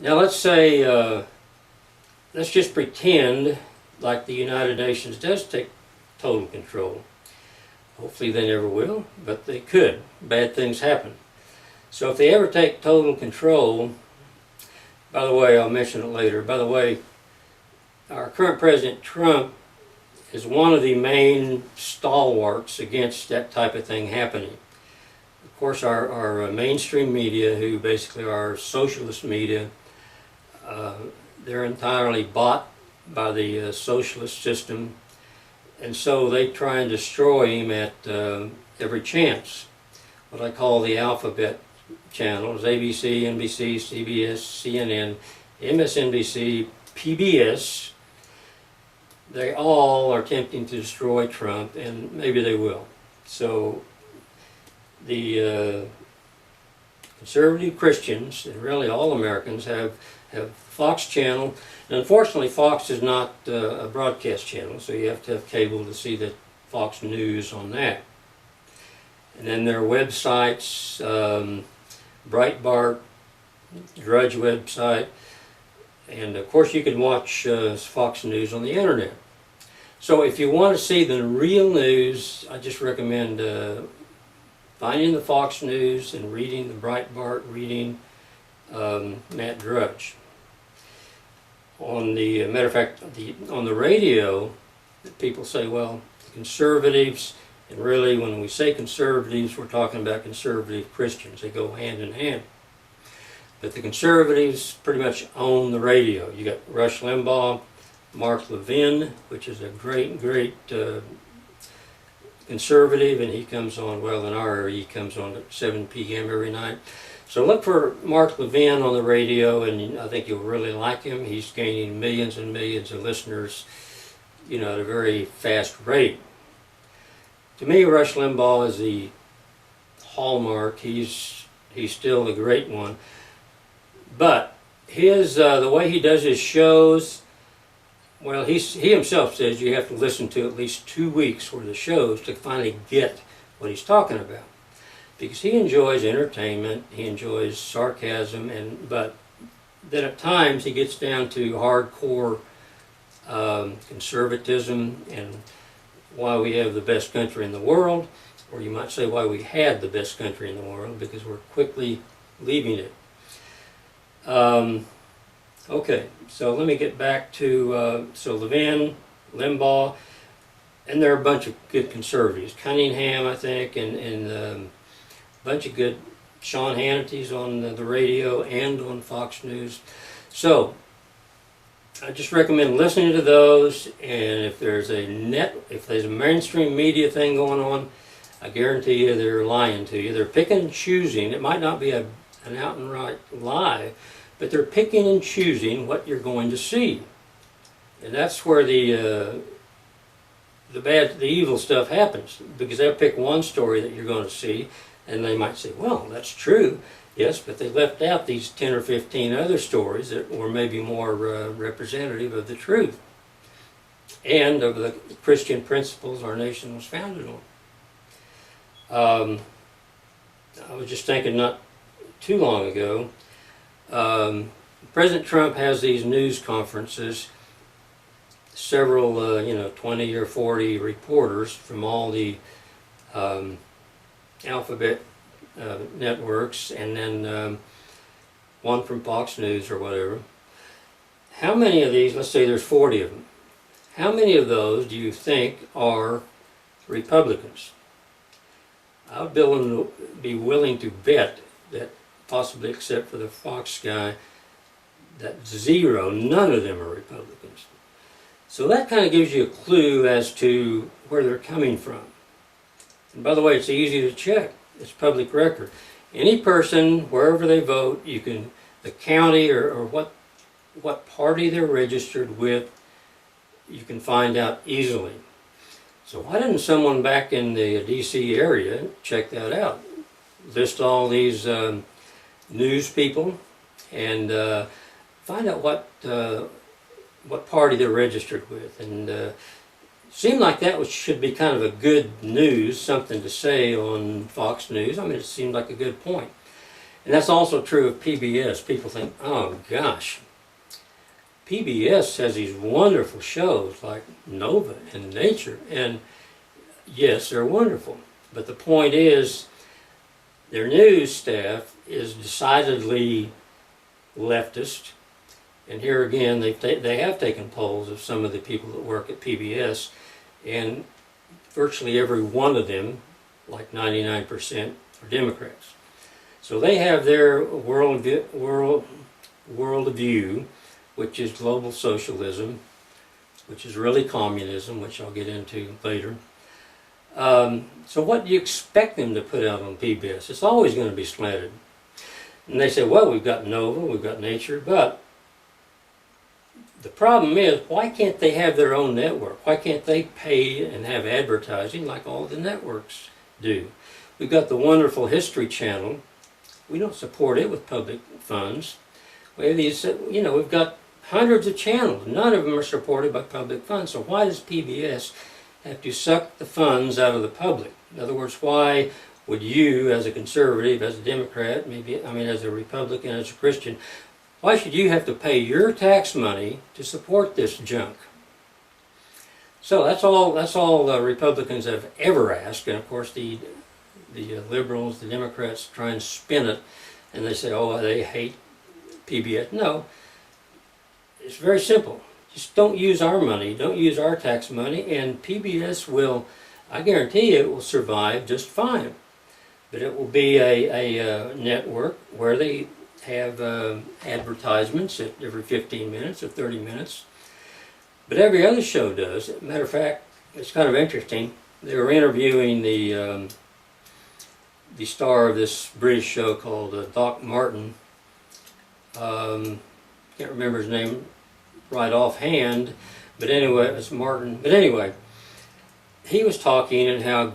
Now let's say, let's just pretend like the United Nations does take total control. Hopefully they never will, but they could. Bad things happen. So if they ever take total control, by the way, I'll mention it later, by the way, our current President Trump is one of the main stalwarts against that type of thing happening. Of course, our mainstream media, who basically are socialist media, they're entirely bought by the socialist system, and so they try and destroy him at every chance. What I call the alphabet channels: ABC, NBC, CBS, CNN, MSNBC, PBS. They all are attempting to destroy Trump, and maybe they will. So the conservative Christians, and really all Americans, have Fox channel. And unfortunately, Fox is not a broadcast channel, so you have to have cable to see the Fox News on that. And then there are websites, Breitbart, Drudge website, and of course you can watch Fox News on the internet. So if you want to see the real news, I just recommend finding the Fox News and reading the Breitbart, reading Matt Drudge. On the matter of fact, on the radio, people say, well, the conservatives, and really when we say conservatives, we're talking about conservative Christians. They go hand in hand. But the conservatives pretty much own the radio. You got Rush Limbaugh, Mark Levin, which is a great conservative, and he comes on, well, in our area, he comes on at 7 p.m. every night. So look for Mark Levin on the radio, and I think you'll really like him. He's gaining millions and millions of listeners, you know, at a very fast rate. To me, Rush Limbaugh is the hallmark. He's still the great one. But his the way he does his shows, well, he himself says you have to listen to at least 2 weeks worth of shows to finally get what he's talking about. Because he enjoys entertainment, he enjoys sarcasm, but then at times he gets down to hardcore conservatism and why we have the best country in the world, or you might say why we had the best country in the world, because we're quickly leaving it. Okay, so let me get back to, so Levin, Limbaugh, and there are a bunch of good conservatives. Cunningham, I think, and a bunch of good, Sean Hannity's on the radio and on Fox News. So, I just recommend listening to those, and if there's a mainstream media thing going on, I guarantee you they're lying to you. They're picking and choosing. It might not be an out and right lie, but they're picking and choosing what you're going to see. And that's where the evil stuff happens, because they'll pick one story that you're going to see, and they might say, well, that's true. Yes, but they left out these 10 or 15 other stories that were maybe more representative of the truth and of the Christian principles our nation was founded on. I was just thinking not too long ago, President Trump has these news conferences, several, 20 or 40 reporters from all the alphabet networks, and then one from Fox News or whatever. How many of these, let's say there's 40 of them, how many of those do you think are Republicans? I would be willing to bet that, possibly except for the Fox guy, that none of them are Republicans. So that kind of gives you a clue as to where they're coming from. And by the way, it's easy to check. It's public record. Any person, wherever they vote, you can, the county or what party they're registered with, you can find out easily. So why didn't someone back in the D.C. area check that out? List all these news people and find out what party they're registered with, and seemed like that should be kind of a good news, something to say on Fox News. I mean, it seemed like a good point. And that's also true of PBS. People think, oh gosh, PBS has these wonderful shows like Nova and Nature, and yes, they're wonderful. But the point is, their news staff is decidedly leftist. And here again, they have taken polls of some of the people that work at PBS, and virtually every one of them, like 99%, are Democrats. So they have their worldview, which is global socialism, which is really communism, which I'll get into later. So what do you expect them to put out on PBS? It's always going to be slanted. And they say, well, we've got Nova, we've got Nature, but the problem is, why can't they have their own network? Why can't they pay and have advertising like all the networks do? We've got the wonderful History Channel. We don't support it with public funds. We have these, we've got hundreds of channels. None of them are supported by public funds. So why does PBS have to suck the funds out of the public? In other words, why would you, as a conservative, as a Democrat, as a Republican, as a Christian, why should you have to pay your tax money to support this junk? So that's all Republicans have ever asked, and of course the liberals, the Democrats try and spin it, and they say, oh, they hate PBS. No, it's very simple. Just don't use our money, don't use our tax money, and PBS will, I guarantee you, it will survive just fine. But it will be a network where they have advertisements at every 15 minutes or 30 minutes. But every other show does. Matter of fact, it's kind of interesting. They were interviewing the star of this British show called Doc Martin. Can't remember his name right offhand, but anyway, it's Martin. But anyway, he was talking and how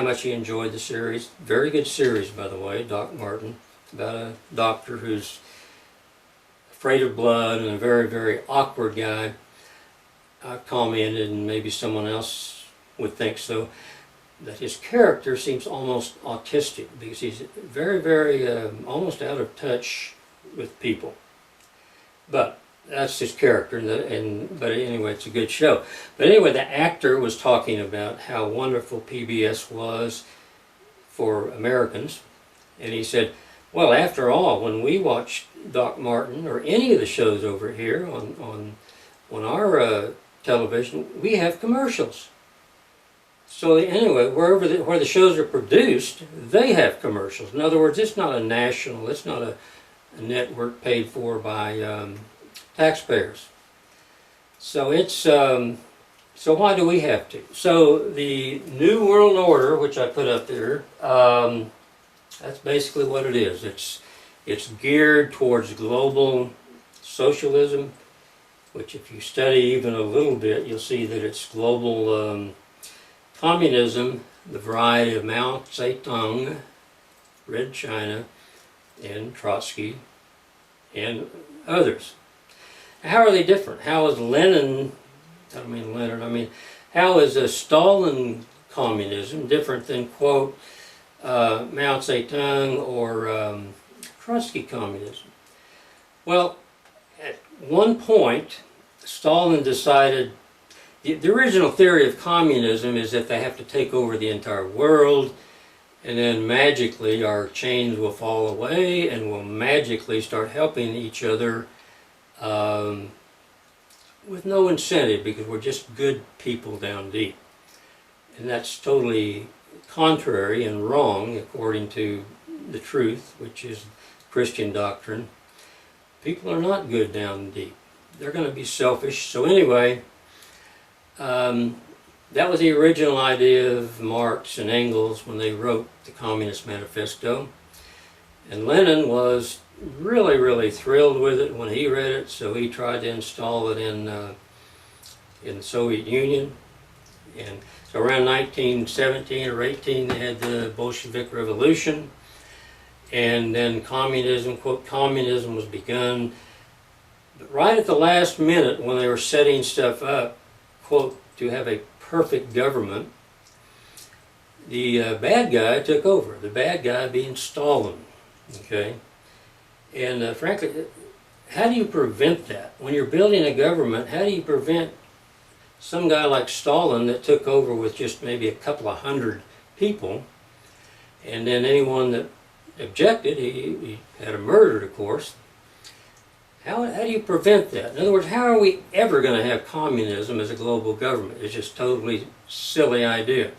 much he enjoyed the series. Very good series, by the way, Doc Martin, about a doctor who's afraid of blood and a very, very awkward guy. I commented, and maybe someone else would think so, that his character seems almost autistic because he's very, very almost out of touch with people. But that's his character, but anyway, it's a good show. But anyway, the actor was talking about how wonderful PBS was for Americans, and he said, well, after all, when we watch Doc Martin or any of the shows over here on our television, we have commercials. So anyway, where the shows are produced, they have commercials. In other words, it's not a national, it's not a network paid for by taxpayers. So it's so why do we have to? So the New World Order, which I put up there, that's basically what it is. It's geared towards global socialism, which if you study even a little bit, you'll see that it's global communism, the variety of Mao Zedong, Red China, and Trotsky, and others. How are they different? How is how is Stalin communism different than, quote, Mao Zedong or Trotsky communism? Well, at one point, Stalin decided, the original theory of communism is that they have to take over the entire world, and then magically our chains will fall away and we'll magically start helping each other with no incentive because we're just good people down deep. And that's totally contrary and wrong according to the truth, which is Christian doctrine. People are not good down deep. They're going to be selfish. So anyway, that was the original idea of Marx and Engels when they wrote the Communist Manifesto. And Lenin was really, really thrilled with it when he read it, so he tried to install it in the Soviet Union. And so around 1917 or 18, they had the Bolshevik Revolution, and then communism, quote, communism was begun. But right at the last minute, when they were setting stuff up, quote, to have a perfect government, the bad guy took over, the bad guy being Stalin. Okay? And frankly, how do you prevent that? When you're building a government, how do you prevent some guy like Stalin that took over with just maybe a couple of hundred people, and then anyone that objected, he had him murdered, of course. How do you prevent that? In other words, how are we ever going to have communism as a global government? It's just a totally silly idea.